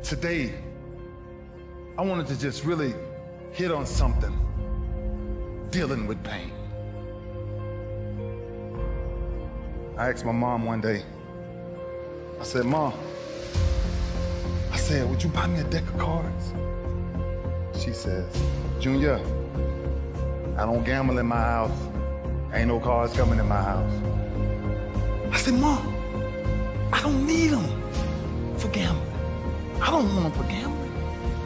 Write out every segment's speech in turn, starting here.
Today, I wanted to just really hit on something, dealing with pain. I asked my mom one day, I said, Mom, would you buy me a deck of cards? She says, Junior, I don't gamble in my house. Ain't no cards coming in my house. I said, Mom, I don't need them for gambling. I don't want them for gambling.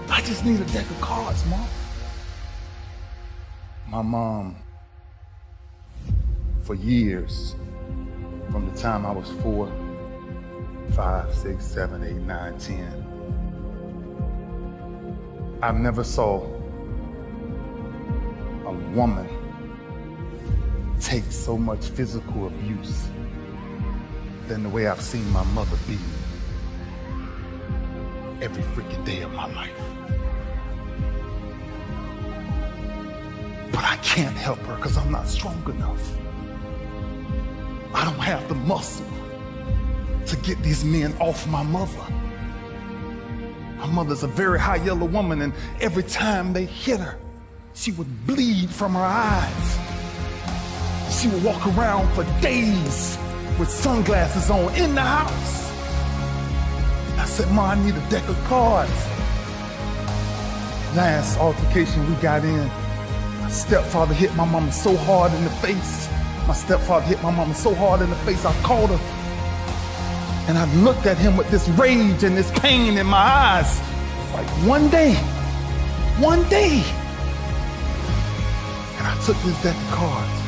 I just need a deck of cards, Mom. My mom, for years, from the time I was 4, 5, 6, 7, 8, 9, 10, I never saw a woman take so much physical abuse than the way I've seen my mother be every freaking day of my life. But I can't help her because I'm not strong enough. I don't have the muscle to get these men off my mother. My mother's a very high yellow woman, and every time they hit her, she would bleed from her eyes. She would walk around for days with sunglasses on in the house. I said, Ma, I need a deck of cards. Last altercation we got in, my stepfather hit my mama so hard in the face. My stepfather hit my mama so hard in the face, I called her. And I looked at him with this rage and this pain in my eyes. Like one day. And I took this deck of cards.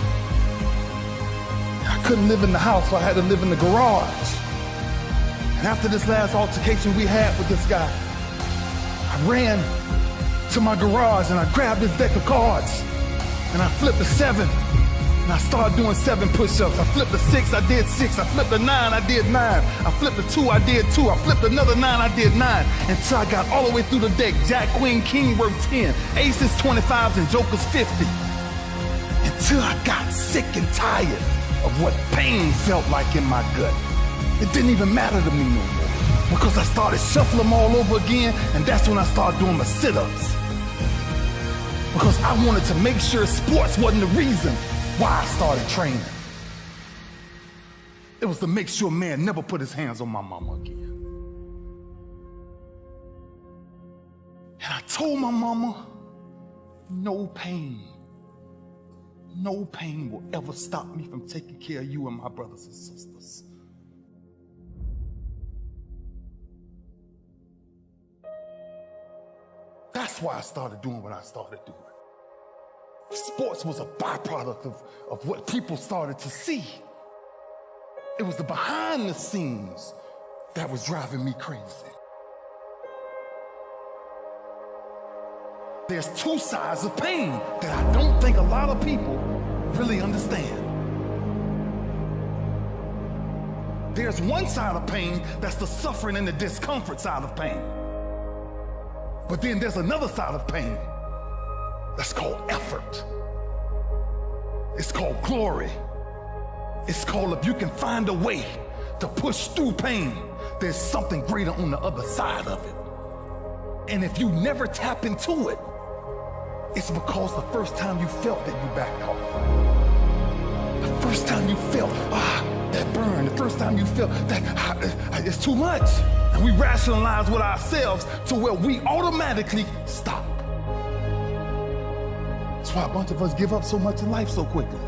And I couldn't live in the house, so I had to live in the garage. And after this last altercation we had with this guy, I ran to my garage and I grabbed this deck of cards. And I flipped a 7. And I started doing 7 push-ups. I flipped a 6, I did 6. I flipped a 9, I did 9. I flipped a 2, I did 2. I flipped another 9, I did 9. Until I got all the way through the deck. Jack, Queen, King worked 10. Aces, 25s, and Jokers, 50. Until I got sick and tired of what pain felt like in my gut. It didn't even matter to me no more. Because I started shuffling them all over again, and that's when I started doing my sit-ups. Because I wanted to make sure sports wasn't the reason why I started training. It was to make sure a man never put his hands on my mama again. And I told my mama, no pain will ever stop me from taking care of you and my brothers and sisters. That's why I started doing what I started doing. Sports was a byproduct of what people started to see. It was the behind the scenes that was driving me crazy. There's 2 sides of pain that I don't think a lot of people really understand. There's one side of pain that's the suffering and the discomfort side of pain. But then there's another side of pain that's called effort. It's called glory. It's called, if you can find a way to push through pain, there's something greater on the other side of it. And if you never tap into it, it's because the first time you felt that you backed off. The first time you felt, that burn. The first time you felt that it's too much. And we rationalize with ourselves to where we automatically stop. That's why a bunch of us give up so much in life so quickly.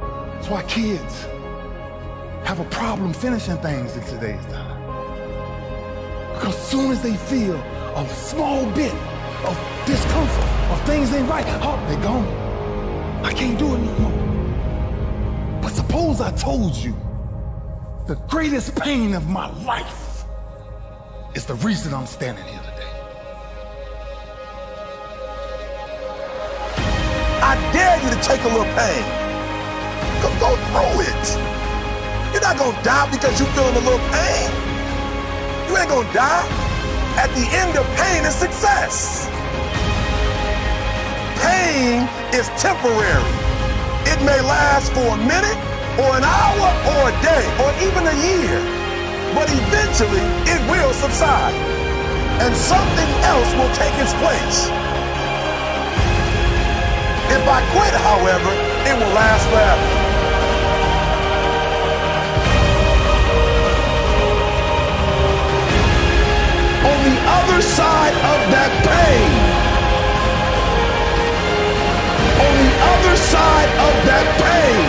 That's why kids have a problem finishing things in today's time. Because as soon as they feel a small bit of discomfort or things ain't right, they're gone. I can't do it no more. But suppose I told you the greatest pain of my life is the reason I'm standing here today. I dare you to take a little pain. Go through it. You're not gonna die because you're feeling a little pain. You ain't gonna die. At the end of pain is success. Pain is temporary. It may last for a minute, or an hour, or a day, or even a year. But eventually, it will subside. and something else will take its place. If I quit, however, it will last forever. On the other side of that pain, on the other side of that pain,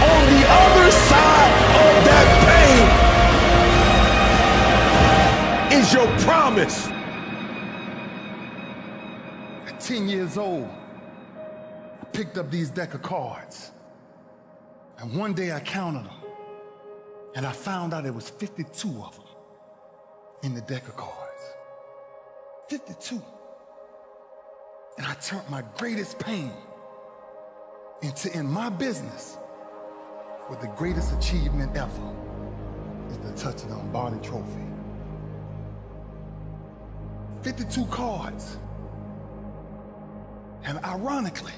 on the other side of that pain is your promise. At 10 years old, I picked up these deck of cards. And one day I counted them. And I found out there was 52 of them in the deck of cards. 52. And I turned my greatest pain into, in my business, with the greatest achievement ever is the touch of the Lombardi trophy. 52 cards. And ironically,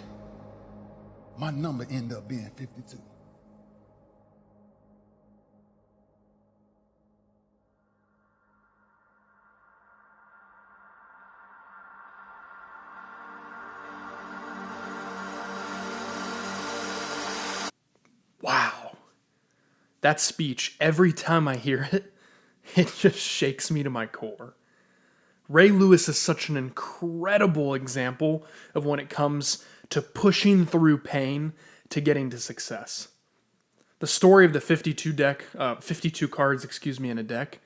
my number ended up being 52. Wow. That speech, every time I hear it, it just shakes me to my core. Ray Lewis is such an incredible example of when it comes to pushing through pain to getting to success. The story of the 52 cards, in a deck,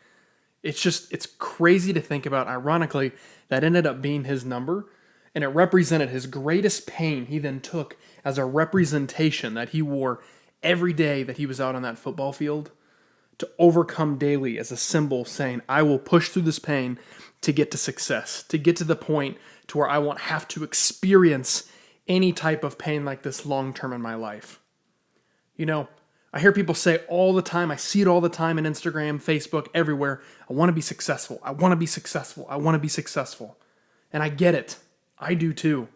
it's crazy to think about. Ironically, that ended up being his number, and it represented his greatest pain he then took as a representation that he wore every day that he was out on that football field to overcome daily as a symbol saying, I will push through this pain to get to success, to get to the point to where I won't have to experience any type of pain like this long term in my life. You know, I hear people say all the time, I see it all the time in Instagram, Facebook, everywhere, I want to be successful, I want to be successful, I want to be successful. And I get it. I do too.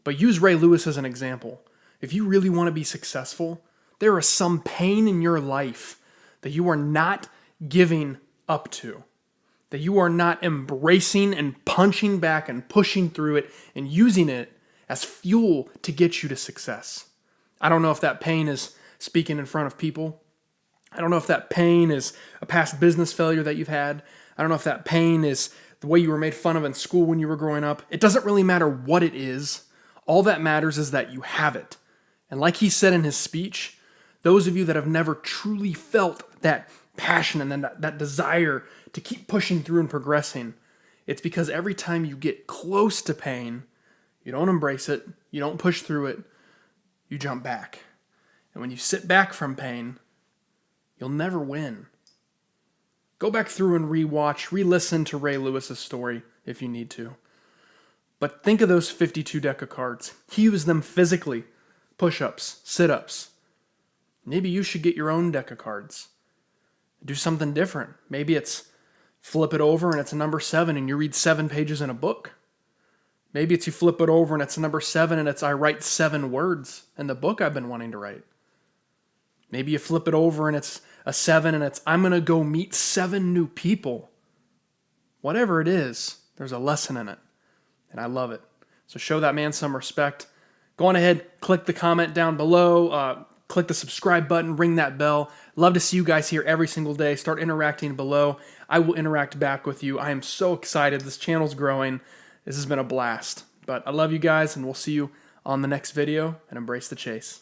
But use Ray Lewis as an example. If you really want to be successful, there is some pain in your life that you are not giving up to, that you are not embracing and punching back and pushing through it and using it as fuel to get you to success. I don't know if that pain is speaking in front of people. I don't know if that pain is a past business failure that you've had. I don't know if that pain is the way you were made fun of in school when you were growing up. It doesn't really matter what it is. All that matters is that you have it. And like he said in his speech, those of you that have never truly felt that passion and then that desire to keep pushing through and progressing, it's because every time you get close to pain, you don't embrace it, you don't push through it, you jump back. And when you sit back from pain, you'll never win. Go back through and re-listen to Ray Lewis's story if you need to. But think of those 52 deck of cards. He used them physically. Push-ups, sit-ups. Maybe you should get your own deck of cards. Do something different. Maybe it's flip it over and it's a number 7 and you read 7 pages in a book. Maybe it's you flip it over and it's a number 7 and it's I write 7 words in the book I've been wanting to write. Maybe you flip it over and it's a 7 and it's I'm going to go meet 7 new people. Whatever it is, there's a lesson in it. And I love it. So show that man some respect. Go on ahead, click the comment down below, click the subscribe button, ring that bell. Love to see you guys here every single day. Start interacting below. I will interact back with you. I am so excited. This channel's growing. This has been a blast. But I love you guys, and we'll see you on the next video, and embrace the chase.